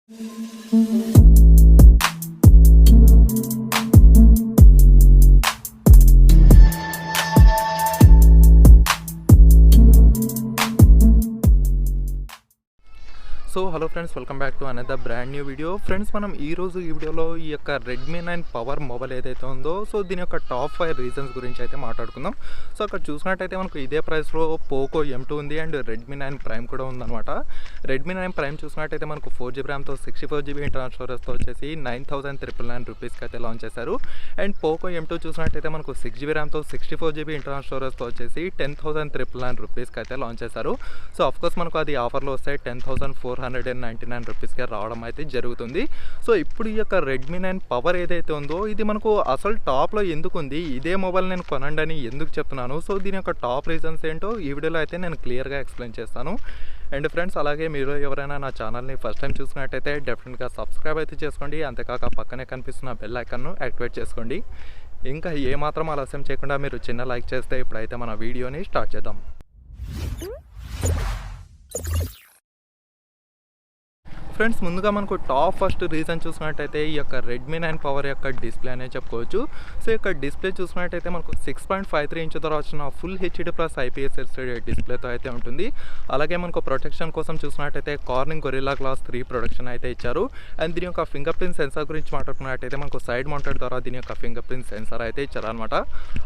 So hello friends, welcome back to another brand new video. Friends, మనం ఈరోజు ఈ వీడియోలో ఈ యొక్క రెడ్మీ 9 పవర్ మొబైల్ ఏదైతే ఉందో, సో దీని యొక్క టాప్ 5 రీజన్స్ గురించి అయితే మాట్లాడుకుందాం. సో అక్కడ చూసినట్టయితే మనకు ఇదే ప్రైస్లో పోకో M2 ఉంది అండ్ రెడ్మీ 9 ప్రైమ్ కూడా ఉందన్నమాట. రెడ్మీ 9 ప్రైమ్ చూసినట్టయితే మనకు 4GB ర్యామ్తో 64GB ఇంటర్నల్ స్టోరేజ్తో వచ్చేసి 9,999 రూపీస్కి అయితే లాంచ్ చేశారు. అండ్ పోకో M2 చూసినట్టయితే మనకు 6GB ర్యామ్తో 64GB ఇంటర్నల్ స్టోరేజ్తో వచ్చేసి 10,999 రూపీస్కి అయితే లాంచ్ చేశారు. సో అఫ్కోర్స్ మనకు అది ఆఫర్లో వస్తే 10,499 రూపీస్కే రావడం అయితే జరుగుతుంది. సో ఇప్పుడు ఈ యొక్క రెడ్మీ 9 పవర్ ఏదైతే ఉందో, ఇది మనకు అసలు టాప్లో ఎందుకు ఉంది, ఇదే మొబైల్ నేను కొనండి అని ఎందుకు చెప్తున్నాను, సో దీని యొక్క టాప్ రీజన్స్ ఏంటో ఈ వీడియోలో అయితే నేను క్లియర్గా ఎక్స్ప్లెయిన్ చేస్తాను. అండ్ ఫ్రెండ్స్, అలాగే మీరు ఎవరైనా నా ఛానల్ని ఫస్ట్ టైం చూసినట్టయితే డెఫినెట్గా సబ్స్క్రైబ్ అయితే చేసుకోండి. అంతేకాక పక్కనే కనిపిస్తున్న బెల్ ఐకాన్ను యాక్టివేట్ చేసుకోండి. ఇంకా ఏమాత్రం ఆలస్యం చేయకుండా మీరు చిన్న లైక్ చేస్తే ఇప్పుడైతే మన వీడియోని స్టార్ట్ చేద్దాం. ఫ్రెండ్స్, ముందుగా మనకు టాప్ ఫస్ట్ రీజన్ చూసినట్టయితే ఈ యొక్క రెడ్మీ 9 పవర్ యొక్క డిస్ప్లే అనే చెప్పుకోవచ్చు. సో ఇక్కడ డిస్ప్లే చూసినట్టయితే మనకు 6.53 ఇంచ్ ద్వారా వచ్చిన full HD plus IPS LCD డిస్ప్లేతో అయితే ఉంటుంది. అలాగే మనకు ప్రొటెక్షన్ కోసం చూసినట్టయితే కార్నింగ్ గొరిల్లా గ్లాస్ 3 ప్రొటెక్షన్ అయితే ఇచ్చారు. అండ్ దీని యొక్క ఫింగర్ ప్రింట్ సెన్సార్ గురించి మాట్లాడుకున్నట్టయితే మనకు సైడ్ మౌంటెడ్ ద్వారా దీని యొక్క ఫింగర్ ప్రింట్ సెన్సార్ అయితే ఇచ్చారనమాట.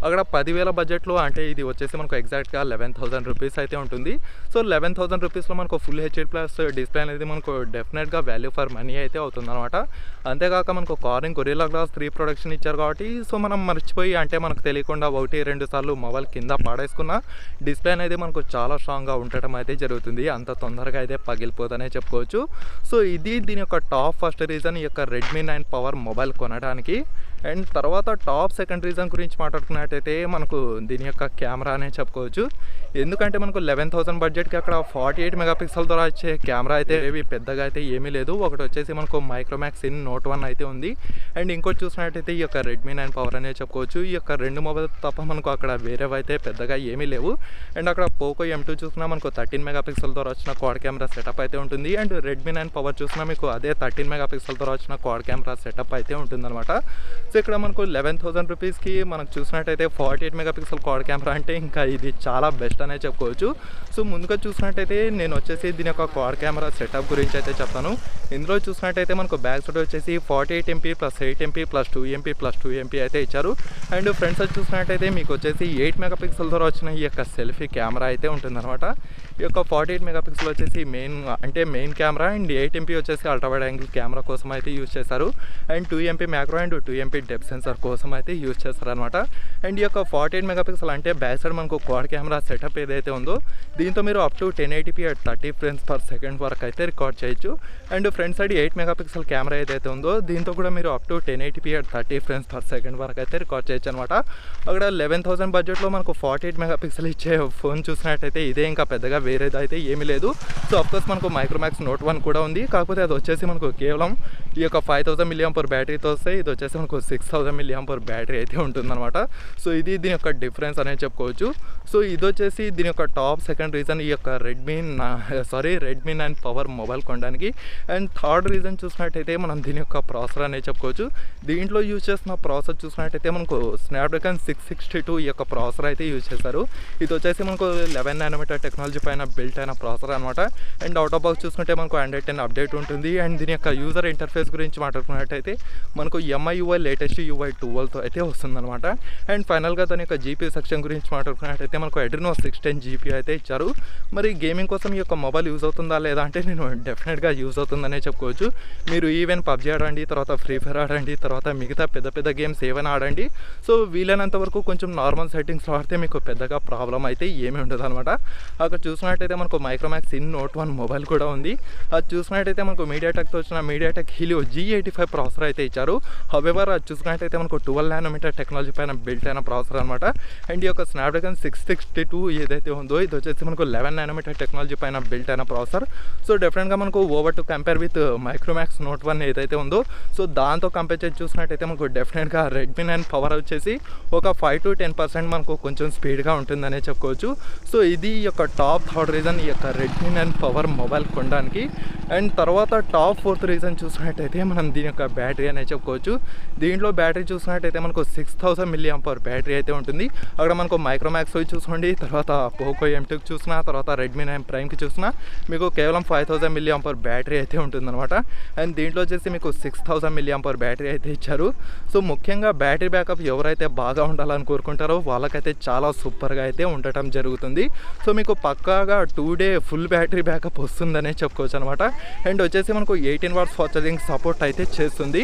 అక్కడ 10,000 బడ్జెట్లో అంటే ఇది వచ్చేసి మనకు ఎగ్జాక్ట్గా 11,000 రూపీస్ అయితే ఉంటుంది. సో 11,000 రూపీస్లో మనకు ఫుల్ హెచ్డి ప్లస్ డిస్ప్లే అనేది మనకు డెఫినెట్గా వాల్యూ ఫర్ మనీ అయితే అవుతుందన్నమాట. అంతేకాక మనకు కార్నింగ్ గొరిల్లా గ్లాస్ 3 ప్రొడక్షన్ ఇచ్చారు కాబట్టి, సో మనం మర్చిపోయి అంటే మనకు తెలియకుండా 1-2 సార్లు మొబైల్ కింద పాడేసుకున్న డిస్ప్లే అనేది మనకు చాలా స్ట్రాంగ్గా ఉండటం అయితే జరుగుతుంది. అంత తొందరగా అయితే పగిలిపోదనే చెప్పుకోవచ్చు. సో ఇది దీని యొక్క టాప్ ఫస్ట్ రీజన్ ఈ యొక్క రెడ్మీ 9 పవర్ మొబైల్ కొనడానికి. అండ్ తర్వాత టాప్ సెకండ్ రీజన్ గురించి మాట్లాడుకున్నట్టయితే మనకు దీని యొక్క కెమెరా అనే చెప్పుకోవచ్చు. ఎందుకంటే మనకు 11,000 బడ్జెట్కి అక్కడ 48 మెగాపిక్సెల్ ద్వారా వచ్చే కెమెరా అయితే ఏవి పెద్దగా అయితే ఏమీ లేదు. ఒకటి వచ్చేసి మనకు మైక్రోమాక్స్ ఇన్ నోట్ 1 అయితే ఉంది. అండ్ ఇంకోటి చూసినట్టయితే ఈ యొక్క రెడ్మీ 9 పవర్ అనే చెప్పుకోవచ్చు. ఈ యొక్క 2 మొబైల్ తప్ప మనకు అక్కడ వేరేవైతే పెద్దగా ఏమీ లేవు. అండ్ అక్కడ పోకో M2 చూసినా మనకు 13 మెగాపిక్సెల్ ద్వారా వచ్చిన క్వాడ్ కెమెరా సెటప్ అయితే ఉంటుంది. అండ్ రెడ్మీ 9 పవర్ చూసినా మీకు అదే 13 మెగాపిక్సెల్ ద్వారా వచ్చిన క్వాడ్ కెమెరా సెటప్ అయితే ఉంటుందన్నమాట. సో ఇక్కడ మనకు 11,000 రూపీస్కి మనకు చూసినట్టయితే 48 మెగాపిక్సెల్ క్వాడ్ కెమెరా అంటే ఇంకా ఇది చాలా బెస్ట్ అనే చెప్పుకోవచ్చు. సో ముందుగా చూసినట్టయితే నేను వచ్చేసి దీని యొక్క క్వాడ్ కెమెరా సెటప్ గురించి అయితే చెప్తాను. ఇందులో చూసినట్టయితే మనకు బ్యాక్ సైడ్ వచ్చేసి 48MP + 8MP + 2MP + 2MP అయితే ఇచ్చారు. అండ్ ఫ్రంట్ సైడ్ చూసినట్టయితే మీకు వచ్చేసి 8 మెగాపిక్సెల్ ద్వారా వచ్చిన ఈ యొక్క సెల్ఫీ కెమెరా అయితే ఉంటుందన్నమాట. ఈ యొక్క 48 మెగాపిక్సెల్ వచ్చేసి మెయిన్ కెమెరా అండ్ 8MP వచ్చేసి అల్ట్రా వైడ్ యాంగిల్ కెమెరా కోసం అయితే యూజ్ చేశారు. And 2MP macro and 2MP depth censor కోసం అయితే యూజ్ చేస్తారనమాట. అండ్ ఈ యొక్క 48 మెగాపిక్సెల్ అంటే బ్యాక్ సైడ్ మనకు క్వాడ్ కెమెరా సెటప్ ఏదైతే ఉందో, దీంతో మీరు up to 1080p at 30 frames per second వరకు అయితే రికార్డ్ చేయొచ్చు. And front side 8 megapixel camera ఏదైతే ఉందో, దీంతో కూడా మీరు up to 1080p at 30 frames per second వరకు అయితే రికార్డ్ చేయొచ్చు అనమాట. అక్కడ 11,000 బడ్జెట్లో మనకు 48 మెగాపిక్సెల్ ఇచ్చే ఫోన్ చూసినట్టయితే ఇదే, ఇంకా పెద్దగా వేరేది అయితే ఏమీ లేదు. సో అఫ్కోర్స్ మనకు మైక్రోమాక్స్ నోట్ 1 కూడా ఉంది. కాకపోతే అది వచ్చేసి మనకు కేవలం ఈ యొక్క 5,000 mAh బ్యాటరీతో వస్తే, ఇది వచ్చేసి మనకు 6,000 mAh బ్యాటరీ అయితే ఉంటుందన్నమాట. సో ఇది దీని యొక్క డిఫరెన్స్ అనేది చెప్పుకోవచ్చు. సో ఇది వచ్చేసి దీని యొక్క టాప్ సెకండ్ రీజన్ ఈ యొక్క రెడ్మీ 9 పవర్ మొబైల్ కొనడానికి. అండ్ థర్డ్ రీజన్ చూసినట్టయితే మనం దీని యొక్క ప్రాసెసర్ అనేది చెప్పుకోవచ్చు. దీంట్లో యూజ్ చేసిన ప్రాసెసర్ చూసినట్టయితే మనకు స్నాప్డ్రాగన్ 662 ఈ యొక్క ప్రాసెసర్ అయితే యూజ్ చేశారు. ఇది వచ్చేసి మనకు 11nm టెక్నాలజీ పైన బిల్ట్ అయిన ప్రాసెసర్ అనమాట. అండ్ అవుట్ ఆఫ్ బాక్స్ చూసుకుంటే మనకు Android 10 అప్డేట్ ఉంటుంది. అండ్ దీని యొక్క యూజర్ ఇంటర్ఫేస్ గురించి మాట్లాడుకున్నట్టయితే మనకు MIUI లేటెస్ట్ UI 12తో అయితే వస్తుందన్నమాట. అండ్ ఫైనల్గా దాని యొక్క GPU సెక్షన్ గురించి మాట్లాడుకున్నట్టయితే మనకు Adreno 610 GPU అయితే ఇచ్చారు. మరి గేమింగ్ కోసం ఈ యొక్క మొబైల్ యూజ్ అవుతుందా లేదా అంటే నేను డెఫినెట్గా యూజ్ అవుతుందనే చెప్పుకోవచ్చు. మీరు ఈవెన్ PUBG ఆడండి, తర్వాత ఫ్రీ ఫైర్ ఆడండి, తర్వాత మిగతా పెద్ద గేమ్స్ ఏమైనా ఆడండి. సో వీలైనంత వరకు కొంచెం నార్మల్ సెట్టింగ్స్లో ఆడితే మీకు పెద్దగా ప్రాబ్లం అయితే ఏమీ ఉండదు అనమాట. అక్కడ చూసినట్టయితే మనకు మైక్రోమాక్స్ ఇన్ నోట్ 1 మొబైల్ కూడా ఉంది. అది చూసినట్టయితే మనకు మీడియాటెక్తో వచ్చిన మీడియాటెక్ హీలియో G85 ప్రాసెసర్ అయితే ఇచ్చారు. హవెవర్ అది చూసినట్టయితే మనకు 12nm టెక్నాలజీ పైన బిల్ట్ అయిన ప్రాసెసర్ అనమాట. అండ్ ఈ యొక్క స్నాప్డ్రాగన్ 662 ఏదైతే ఉందో, ఇది వచ్చేసి మనకు 11nm టెక్నాలజీ పైన బిల్ట్ అయిన ప్రాసెసర్. సో డెఫినెట్గా మనకు over to compare with Micromax note 1 ఏదైతే ఉందో, సో దాంతో కంపేర్ చేసి చూసినట్టయితే మనకు డెఫినెట్గా రెడ్మీ 9 పవర్ వచ్చేసి ఒక 5 to 10% మనకు కొంచెం స్పీడ్గా ఉంటుందనే చెప్పుకోవచ్చు. సో ఇది ఈ యొక్క టాప్ థర్డ్ రీజన్ ఈ యొక్క రెడ్మీ 9 పవర్ మొబైల్ కొనడానికి. అండ్ తర్వాత టాప్ ఫోర్త్ రీజన్ చూసినట్టయితే మనం దీని యొక్క బ్యాటరీ అనేది చెప్పుకోవచ్చు. దీంట్లో బ్యాటరీ చూసినట్టయితే మనకు 6000 mAh బ్యాటరీ అయితే ఉంటుంది. అక్కడ మనకు మైక్రోమాక్స్ చూసుకోండి, తర్వాత పోకో M2 చూసినా, తర్వాత రెడ్మీ 9 ప్రైమ్కి చూసినా మీకు కేవలం 5000 mAh బ్యాటరీ అయితే ఉంటుందన్నమాట. అండ్ దీంట్లో వచ్చేసి మీకు 6000 mAh బ్యాటరీ అయితే ఇచ్చారు. సో ముఖ్యంగా బ్యాటరీ బ్యాకప్ ఎవరైతే బాగా ఉండాలని కోరుకుంటారో వాళ్ళకైతే చాలా సూపర్గా అయితే ఉండటం జరుగుతుంది. సో మీకు పక్కాగా 2 డే ఫుల్ బ్యాటరీ బ్యాకప్ వస్తుందనే చెప్పుకోవచ్చు అనమాట. అండ్ వచ్చేసి మనకు 18 వాట్స్ ఫాస్ట్ ఛార్జింగ్ సపోర్ట్ అయితే చేస్తుంది.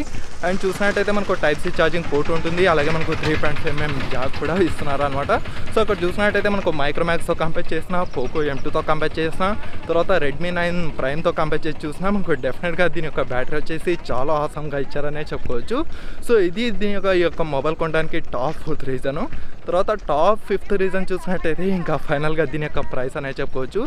అండ్ చూసినట్టయితే మనకు టైప్ సి ఛార్జింగ్ పోర్ట్ ఉంటుంది, అలాగే మనకు 3.5mm జాక్ కూడా ఇస్తున్నారు అనమాట. సో అక్కడ చూసినట్టయితే మనకు మైక్రోమాక్స్తో కంపేర్ చేసిన, పోకో M2తో కంపేర్ చేసిన, తర్వాత రెడ్మీ 9 ప్రైమ్తో కంపేర్ చేసి చూసినా మనకు డెఫినెట్గా దీని యొక్క బ్యాటరీ వచ్చేసి చాలా ఆసంగా ఇచ్చారనే చెప్పుకోవచ్చు. సో ఇది దీని యొక్క మొబైల్ కొనడానికి టాప్ 4th రీజను. తర్వాత టాప్ 5th రీజన్ చూసినట్టయితే ఇంకా ఫైనల్గా దీని యొక్క ప్రైస్ అనేది చెప్పుకోవచ్చు.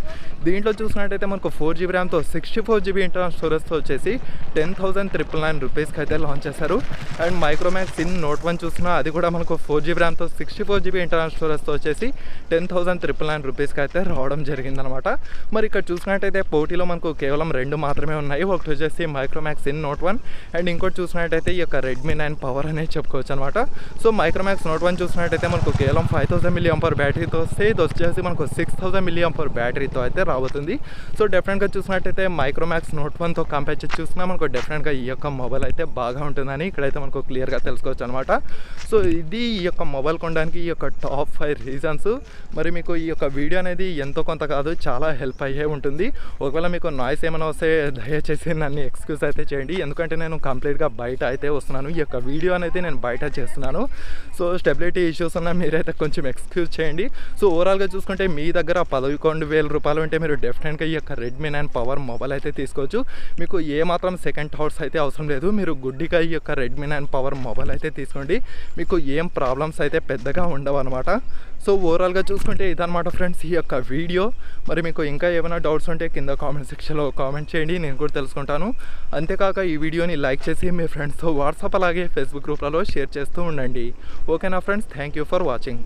దీంట్లో చూసినట్టయితే మనకు 4GB ర్యామ్తో 64GB ఇంటర్నల్ స్టోరేజ్తో వచ్చేసి 10,999 రూపీస్కి అయితే లాంచ్ చేశారు. అండ్ మైక్రోమాక్స్ ఇన్ నోట్ 1 చూసినా అది కూడా మనకు 4GB ర్యామ్తో 64GB ఇంటర్నల్ స్టోరేజ్తో వచ్చేసి 10,999 రూపీస్కి అయితే రావడం జరిగిందనమాట. మరి ఇక్కడ చూసినట్టయితే పోటీలో మనకు కేవలం 2 మాత్రమే ఉన్నాయి. ఒకటి వచ్చేసి మైక్రోమాక్స్ ఇన్ నోట్ 1 అండ్ ఇంకోటి చూసినట్టయితే ఈ యొక్క రెడ్మీ 9 పవర్ అనేది చెప్పుకోవచ్చు అనమాట. సో మైక్రోమాక్స్ నోట్ 1 చూసినట్టయితే మనకు కేవలం 5000 mAh బ్యాటరీతో వస్తే ఇది వచ్చేసి మనకు 6000 mAh బ్యాటరీతో అయితే రాబోతుంది. సో డెఫినెట్గా చూసినట్టయితే మైక్రోమాక్స్ నోట్ 1తో కంపేర్ చేసి చూసినా మనకు డెఫినెట్గా ఈ యొక్క మొబైల్ అయితే బాగా ఉంటుందని ఇక్కడైతే మనకు క్లియర్గా తెలుసుకోవచ్చు అనమాట. సో ఇది ఈ యొక్క మొబైల్ కొనడానికి ఈ యొక్క టాప్ 5 రీజన్స్. మరి మీకు ఈ యొక్క వీడియో అనేది ఎంతో కొంత కాదు చాలా హెల్ప్ అయ్యే ఉంటుంది. ఒకవేళ మీకు నాయిస్ ఏమైనా వస్తే దయచేసి నన్ను ఎక్స్క్యూజ్ అయితే చేయండి, ఎందుకంటే నేను కంప్లీట్గా బయట అయితే వస్తున్నాను. ఈ యొక్క వీడియో అనేది నేను బయట చేస్తున్నాను. సో స్టెబిలిటీ ఇష్యూస్ ఉన్న మీరైతే కొంచెం ఎక్స్క్యూజ్ చేయండి. సో ఓవరాల్గా చూసుకుంటే మీ దగ్గర 11,000 రూపాయలు ఉంటే మీరు డెఫినెట్గా ఈ యొక్క రెడ్మీ 9 పవర్ మొబైల్ అయితే తీసుకోవచ్చు. మీకు ఏమాత్రం సెకండ్ థాట్స్ అయితే అవసరం లేదు. మీరు గుడ్డిగా ఈ యొక్క రెడ్మీ 9 పవర్ మొబైల్ అయితే తీసుకోండి. మీకు ఏం ప్రాబ్లమ్స్ అయితే పెద్దగా ఉండవు అనమాట. సో ఓవరాల్గా చూసుకుంటే ఇదనమాట ఫ్రెండ్స్ ఈ యొక్క వీడియో. మరి మీకు ఇంకా ఏమైనా డౌట్స్ ఉంటే కింద కామెంట్ సెక్షన్లో కామెంట్ చేయండి, నేను కూడా తెలుసుకుంటాను. అంతేకాక ఈ వీడియోని లైక్ చేసి మీ ఫ్రెండ్స్తో వాట్సాప్ అలాగే ఫేస్బుక్ గ్రూప్లలో షేర్ చేస్తూ ఉండండి. ఓకేనా friends, thank you for watching.